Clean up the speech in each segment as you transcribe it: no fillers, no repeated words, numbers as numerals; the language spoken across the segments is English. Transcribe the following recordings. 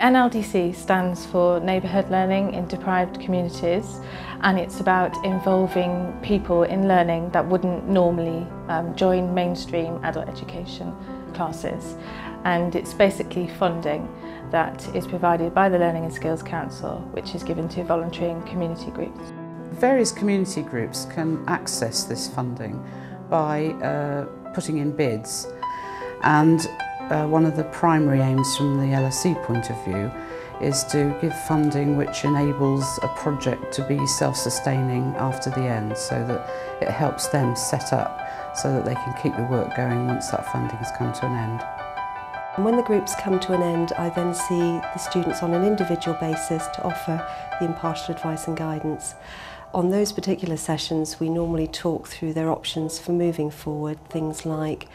Nldc stands for Neighbourhood Learning in Deprived Communities, and it's about involving people in learning that wouldn't normally join mainstream adult education classes. And it's basically funding that is provided by the Learning and Skills Council, which is given to volunteering community groups. Various community groups can access this funding by putting in bids, and one of the primary aims from the LSE point of view is to give funding which enables a project to be self-sustaining after the end, so that it helps them set up so that they can keep the work going once that funding has come to an end. When the groups come to an end, I then see the students on an individual basis to offer the impartial advice and guidance. On those particular sessions, we normally talk through their options for moving forward, things like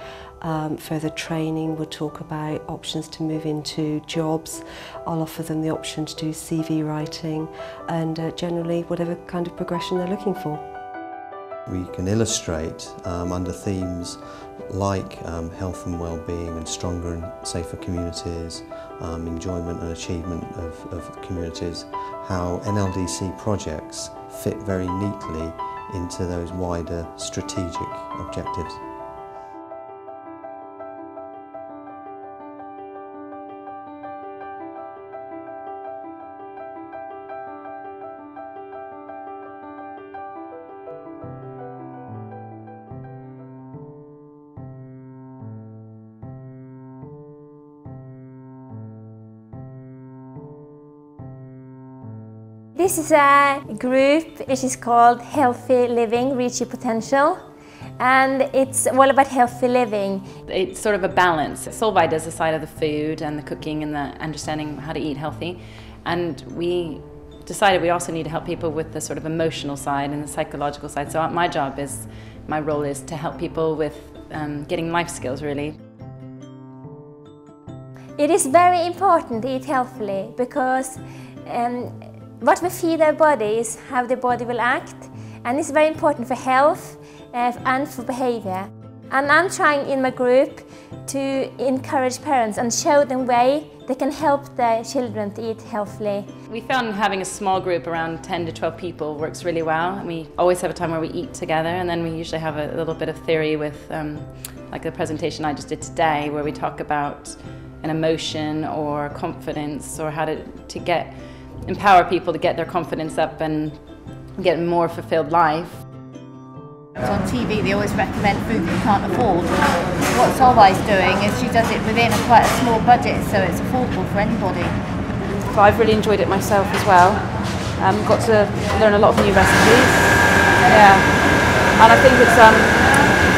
further training. We'll talk about options to move into jobs. I'll offer them the option to do CV writing and generally whatever kind of progression they're looking for. We can illustrate under themes like health and well-being and stronger and safer communities, enjoyment and achievement of communities, how Nldc projects fit very neatly into those wider strategic objectives. This is a group which is called Healthy Living, Reach Your Potential, and it's all about healthy living. It's sort of a balance. Solveig does the side of the food and the cooking and the understanding how to eat healthy, and we decided we also need to help people with the sort of emotional side and the psychological side. So my role is to help people with getting life skills, really. It is very important to eat healthily because what we feed our body is how the body will act, and it's very important for health and for behaviour. And I'm trying in my group to encourage parents and show them way they can help their children to eat healthily. We found having a small group around 10 to 12 people works really well. And we always have a time where we eat together, and then we usually have a little bit of theory with like the presentation I just did today, where we talk about an emotion or confidence, or how to empower people to get their confidence up and get a more fulfilled life. On TV they always recommend food that you can't afford. What Solveig's doing is she does it within quite a small budget, so it's affordable for anybody. I've really enjoyed it myself as well. Got to learn a lot of new recipes. Yeah, and I think it's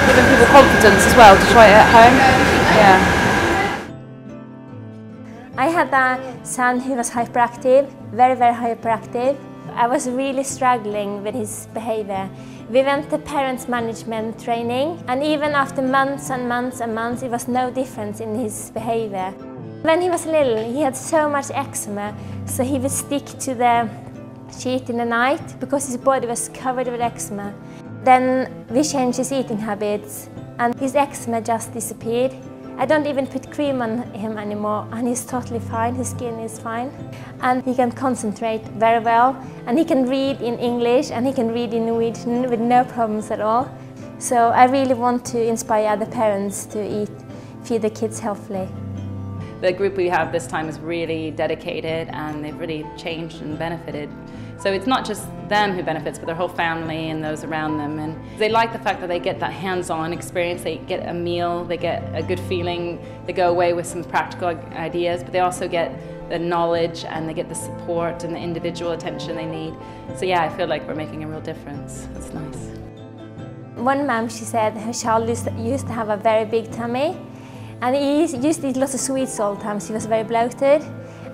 giving people confidence as well to try it at home. Yeah. I had a son who was hyperactive, very, very hyperactive. I was really struggling with his behaviour. We went to parents management training, and even after months and months and months, there was no difference in his behaviour. When he was little, he had so much eczema, so he would stick to the sheet in the night because his body was covered with eczema. Then we changed his eating habits, and his eczema just disappeared. I don't even put cream on him anymore, and he's totally fine, his skin is fine. And he can concentrate very well, and he can read in English and he can read in Norwegian with no problems at all. So I really want to inspire other parents to feed their kids healthily. The group we have this time is really dedicated, and they've really changed and benefited. So it's not just them who benefits, but their whole family and those around them. And they like the fact that they get that hands-on experience. They get a meal, they get a good feeling, they go away with some practical ideas, but they also get the knowledge and they get the support and the individual attention they need. So yeah, I feel like we're making a real difference. It's nice. One mum, she said her child used to have a very big tummy, and he used to eat lots of sweets all the time, so he was very bloated.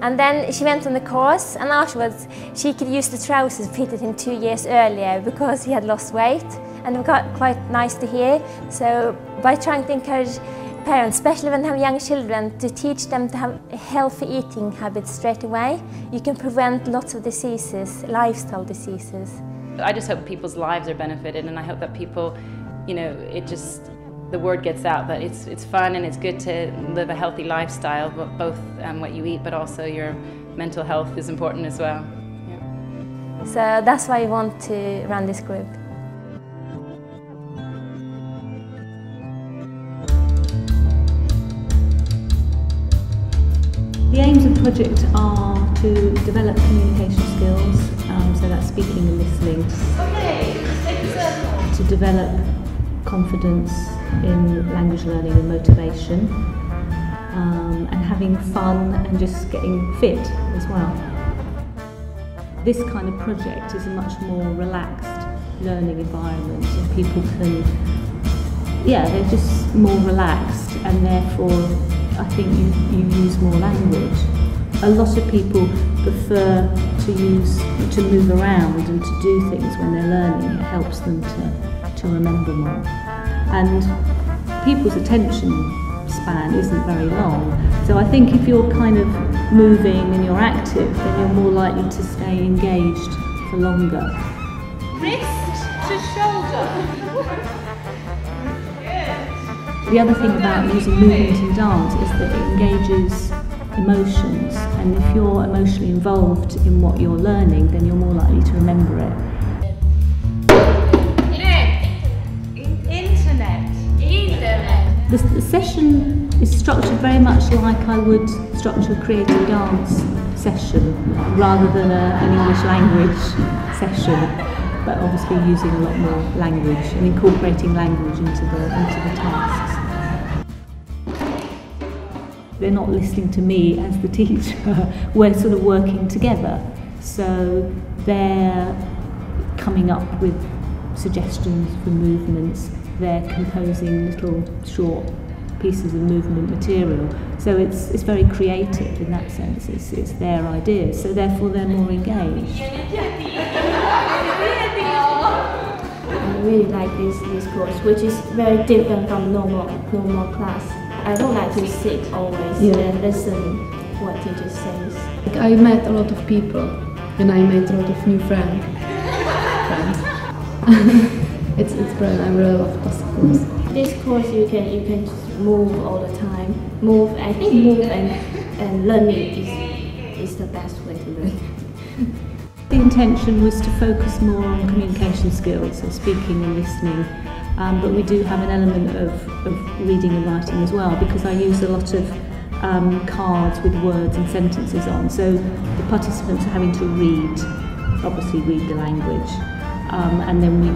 And then she went on the course, and afterwards she could use the trousers fitted him 2 years earlier because he had lost weight, and it got quite nice to hear. So by trying to encourage parents, especially when they have young children, to teach them to have healthy eating habits straight away, you can prevent lots of diseases, lifestyle diseases. I just hope people's lives are benefited, and I hope that people, the word gets out that it's fun and it's good to live a healthy lifestyle, but both what you eat but also your mental health is important as well. Yeah. So that's why I want to run this group. The aims of the project are to develop communication skills, so that's speaking and listening, to develop confidence in language learning and motivation, and having fun and just getting fit as well. This kind of project is a much more relaxed learning environment, and people can, they're just more relaxed, and therefore I think you use more language. A lot of people prefer to move around and to do things when they're learning. It helps them to remember more. And people's attention span isn't very long. So I think if you're kind of moving and you're active, then you're more likely to stay engaged for longer. Wrist to shoulder. The other thing about using movement in dance is that it engages emotions, and if you're emotionally involved in what you're learning, then you're more likely to remember it. The session is structured very much like I would structure a creative dance session rather than an English language session, but obviously using a lot more language and incorporating language into the tasks. They're not listening to me as the teacher, we're sort of working together. So they're coming up with suggestions for movements, they're composing little short pieces of movement material. So it's very creative in that sense, it's their ideas, so therefore they're more engaged. I really like this course, which is very different from normal class. I don't like to sit always and listen what teacher says. I met a lot of people and I made a lot of new friends. It's brilliant. I really love this course. This course you can just move all the time. I think move and learning is the best way to learn. The intention was to focus more on communication skills, so speaking and listening. But we do have an element of reading and writing as well, because I use a lot of cards with words and sentences on. So the participants are having to obviously read the language. And then we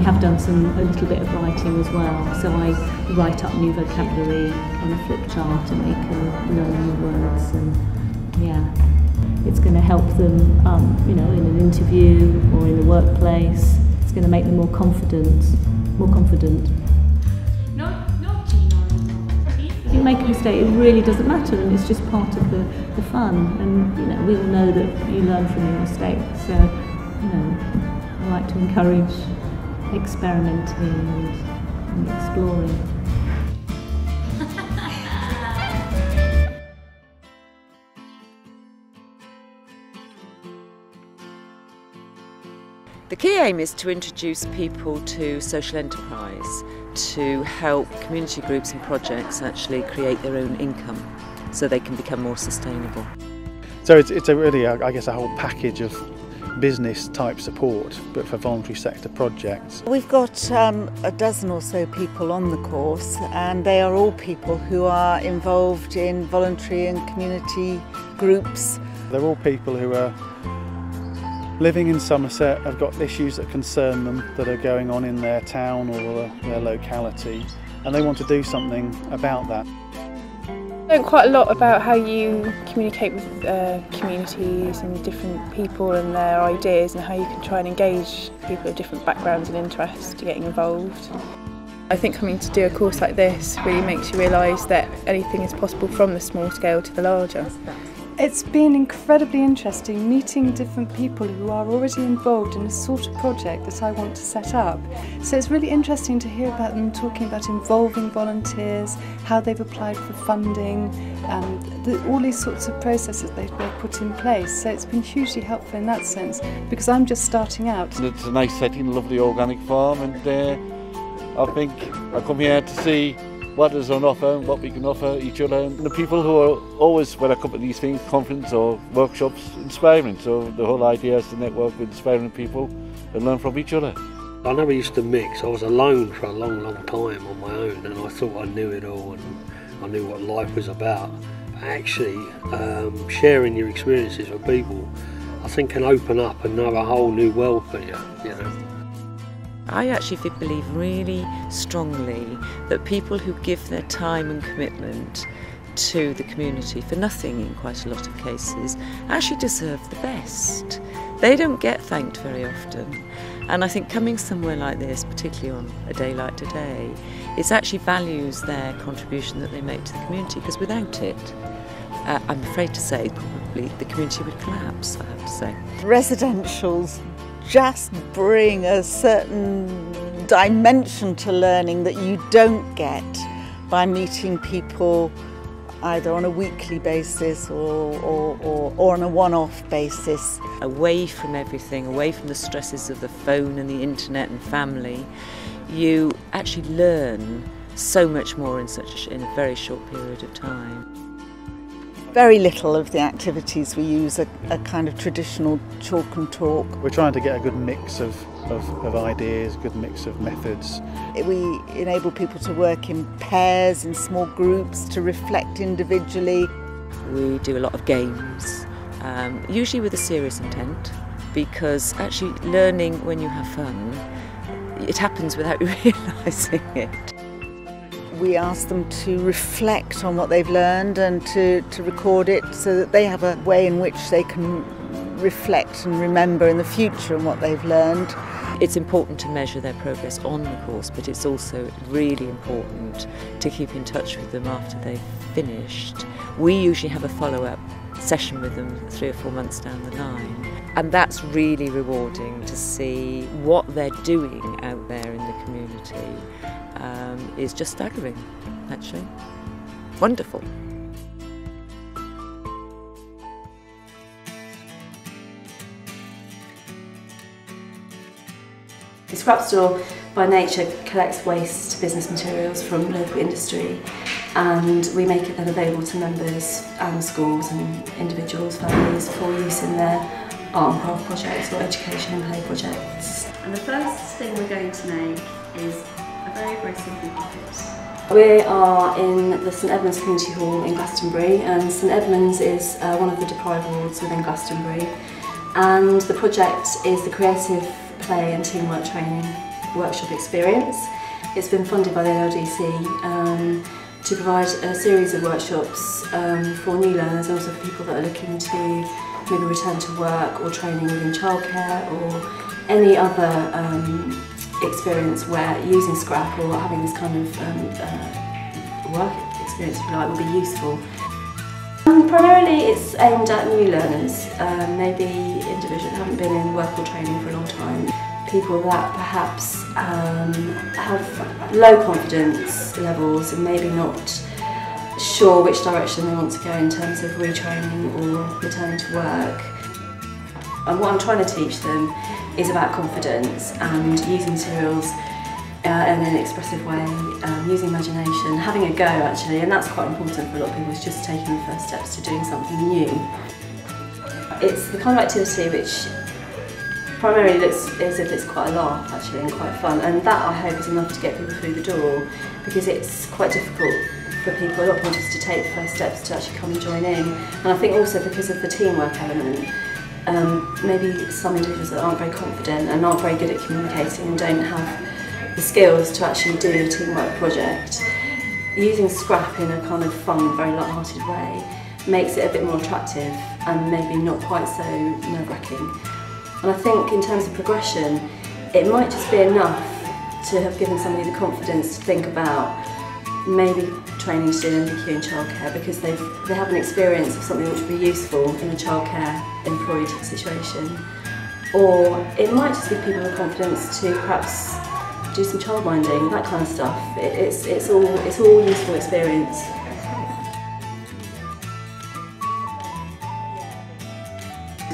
have done a little bit of writing as well. So I write up new vocabulary on a flip chart and they can learn new words, and it's going to help them, in an interview or in the workplace. It's going to make them more confident. If you make a mistake, it really doesn't matter, and it's just part of the fun. And we all know that you learn from your mistakes. So I like to encourage experimenting and exploring. The key aim is to introduce people to social enterprise, to help community groups and projects actually create their own income so they can become more sustainable. So it's a really, I guess, a whole package of business type support, but for voluntary sector projects. We've got a dozen or so people on the course, and they are all people who are involved in voluntary and community groups. They're all people who are living in Somerset, have got issues that concern them that are going on in their town or their locality, and they want to do something about that. I learned quite a lot about how you communicate with communities and different people and their ideas, and how you can try and engage people of different backgrounds and interests to getting involved. I think coming to do a course like this really makes you realise that anything is possible, from the small scale to the larger. It's been incredibly interesting meeting different people who are already involved in the sort of project that I want to set up. So it's really interesting to hear about them talking about involving volunteers, how they've applied for funding, all these sorts of processes they've put in place. So it's been hugely helpful in that sense, because I'm just starting out. It's a nice setting, lovely organic farm, and I think I come here to see what is on offer and what we can offer each other, and the people who are always, when I come to these things, conferences or workshops, inspiring. So the whole idea is to network with inspiring people and learn from each other. I never used to mix. I was alone for a long time on my own, and I thought I knew it all and I knew what life was about. Actually, sharing your experiences with people, I think, can open up another whole new world for you, you know. I actually believe really strongly that people who give their time and commitment to the community for nothing in quite a lot of cases actually deserve the best. They don't get thanked very often, and I think coming somewhere like this, particularly on a day like today, it actually values their contribution that they make to the community, because without it, I'm afraid to say, probably the community would collapse, I have to say. Residentials just bring a certain dimension to learning that you don't get by meeting people either on a weekly basis or on a one-off basis. Away from everything, away from the stresses of the phone and the internet and family, you actually learn so much more in a very short period of time. Very little of the activities we use are kind of traditional chalk and talk. We're trying to get a good mix of ideas, a good mix of methods. We enable people to work in pairs, in small groups, to reflect individually. We do a lot of games, usually with a serious intent, because actually learning when you have fun, it happens without you realising it. We ask them to reflect on what they've learned and to record it so that they have a way in which they can reflect and remember in the future on what they've learned. It's important to measure their progress on the course, but it's also really important to keep in touch with them after they've finished. We usually have a follow-up session with them 3 or 4 months down the line, and that's really rewarding to see what they're doing out there in the community. Is just staggering, actually. Wonderful. The scrap store by nature collects waste business materials from local industry, and we make it then available to members and schools and individuals, families, for use in their art and craft projects or education and play projects. And the first thing we're going to make is a very simple puppet. We are in the St Edmunds Community Hall in Glastonbury, and St Edmunds is one of the deprived wards within Glastonbury, and the project is the creative play and teamwork training workshop experience. It's been funded by the Nldc to provide a series of workshops for new learners and also for people that are looking to maybe return to work or training within childcare or any other experience where using scrap or having this kind of work experience, if you like, will be useful. Primarily it's aimed at new learners, maybe individuals that haven't been in work or training for a long time, people that perhaps have low confidence levels and maybe not sure which direction they want to go in terms of retraining or returning to work. And what I'm trying to teach them is about confidence and using materials in an expressive way, using imagination, having a go actually, and that's quite important for a lot of people, is just taking the first steps to doing something new. It's the kind of activity which primarily looks as if it's quite a laugh actually and quite fun, and that I hope is enough to get people through the door, because it's quite difficult for people, a lot of people, just to take the first steps to actually come and join in. And I think also because of the teamwork element, maybe some individuals that aren't very confident and aren't very good at communicating and don't have the skills to actually do a teamwork project, using scrap in a kind of fun, very light-hearted way makes it a bit more attractive and maybe not quite so nerve-wracking. And I think in terms of progression, it might just be enough to have given somebody the confidence to think about maybe training to do NVQ in childcare, because they have an experience of something which would be useful in a childcare employed situation. Or it might just give people the confidence to perhaps do some childminding, that kind of stuff. It's all useful experience.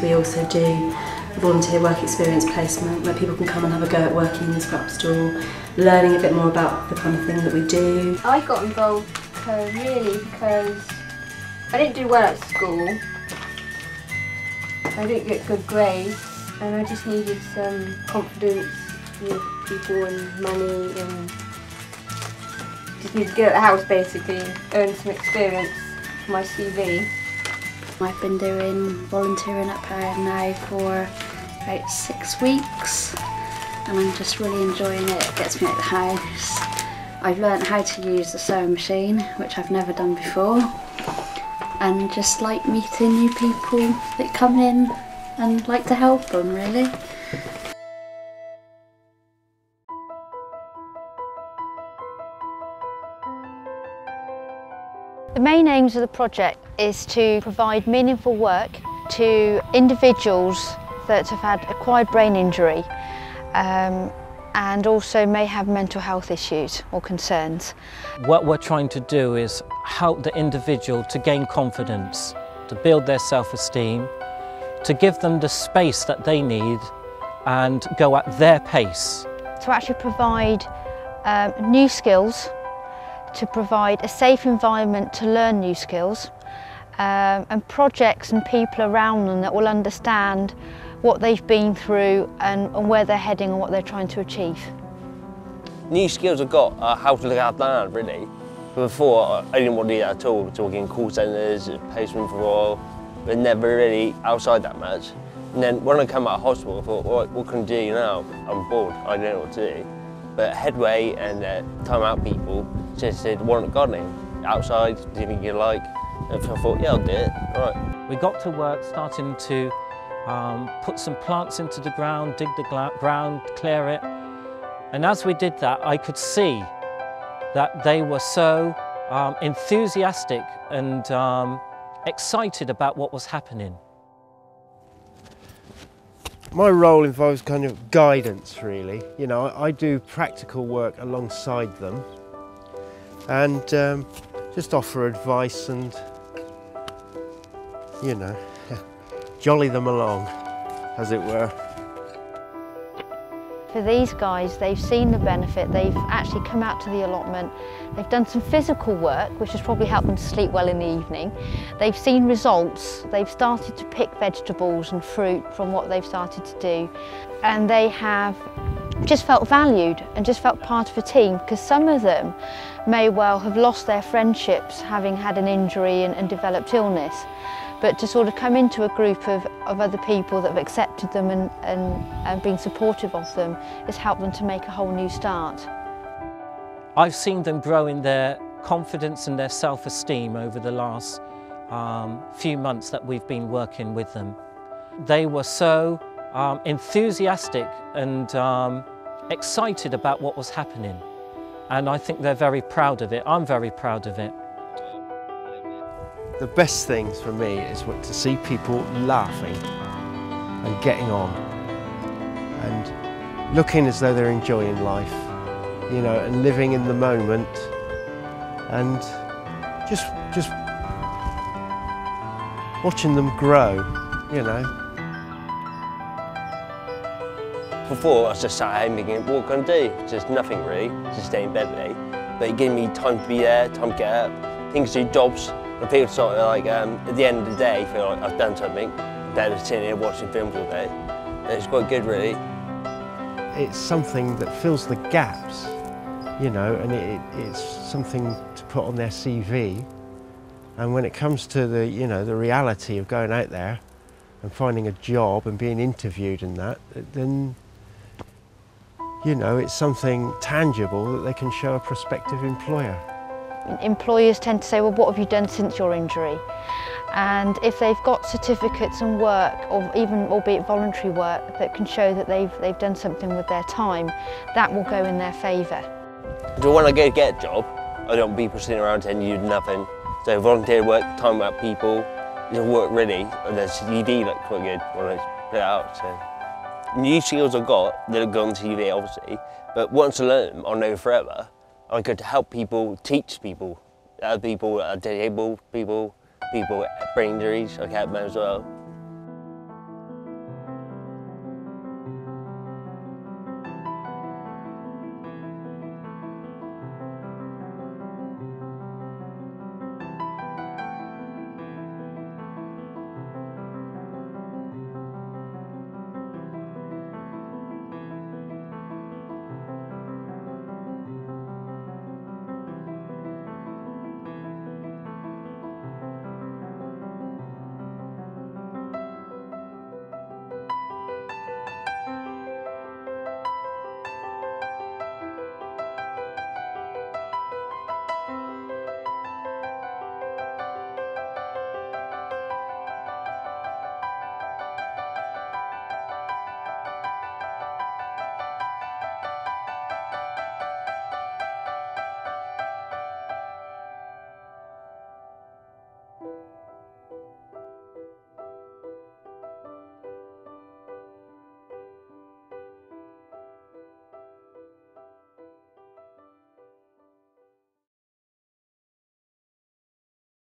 We also do volunteer work experience placement where people can come and have a go at working in the scrap store, learning a bit more about the kind of thing that we do. I got involved really because I didn't do well at school. I didn't get good grades and I just needed some confidence with people and money and just need to get out of the house basically and earn some experience for my CV. I've been doing volunteering at Power now for about 6 weeks and I'm just really enjoying it. It gets me out of the house. I've learnt how to use the sewing machine, which I've never done before, and just like meeting new people that come in and like to help them really. The main aims of the project is to provide meaningful work to individuals that have had acquired brain injury and also may have mental health issues or concerns. What we're trying to do is help the individual to gain confidence, to build their self-esteem, to give them the space that they need and go at their pace. To actually provide new skills, to provide a safe environment to learn new skills, and projects and people around them that will understand what they've been through and where they're heading and what they're trying to achieve. New skills I've got are how to look after land, really. Before, I didn't want to do that at all, talking call centres, postman for a while, but never really outside that much. And then when I come out of hospital, I thought, what can I do now? I'm bored, I don't know what to do. But Headway and Time Out people just said, why not gardening? Outside, do you think you like? And I thought, yeah, I'll do it, right. We got to work starting to put some plants into the ground, dig the ground, clear it. And as we did that, I could see that they were so enthusiastic and excited about what was happening. My role involves kind of guidance, really. You know, I do practical work alongside them and just offer advice and, you know, jolly them along, as it were. For these guys, they've seen the benefit, they've actually come out to the allotment, they've done some physical work, which has probably helped them to sleep well in the evening. They've seen results, they've started to pick vegetables and fruit from what they've started to do, and they have just felt valued and just felt part of a team, because some of them may well have lost their friendships having had an injury and developed illness. But to sort of come into a group of other people that have accepted them and been supportive of them has helped them to make a whole new start. I've seen them grow in their confidence and their self-esteem over the last few months that we've been working with them. They were so enthusiastic and excited about what was happening, and I think they're very proud of it. I'm very proud of it. The best things for me is to see people laughing and getting on and looking as though they're enjoying life, you know, and living in the moment and just watching them grow, you know. Before, I was just sat at home thinking, what can I do? Just nothing really, just stay in bed really. But it gave me time to be there, time to get up, things to do, jobs. And people sort of like, at the end of the day, feel like I've done something, instead of sitting here watching films all day. And it's quite good really. It's something that fills the gaps, you know, and it's something to put on their CV. And when it comes to the, you know, the reality of going out there and finding a job and being interviewed and that, then, you know, it's something tangible that they can show a prospective employer. Employers tend to say, well, what have you done since your injury? And if they've got certificates and work, or even albeit voluntary work, that can show that they've done something with their time, that will go in their favour. So when I go get a job, I don't want people sitting around telling you nothing. So volunteer work, time about people, it'll work really, and the CV look quite good when I put it out. So new skills I've got, they'll go on TV obviously, but once I learn them, I'll know forever. I could help people, teach people, people that are disabled, people with brain injuries, I can help them as well.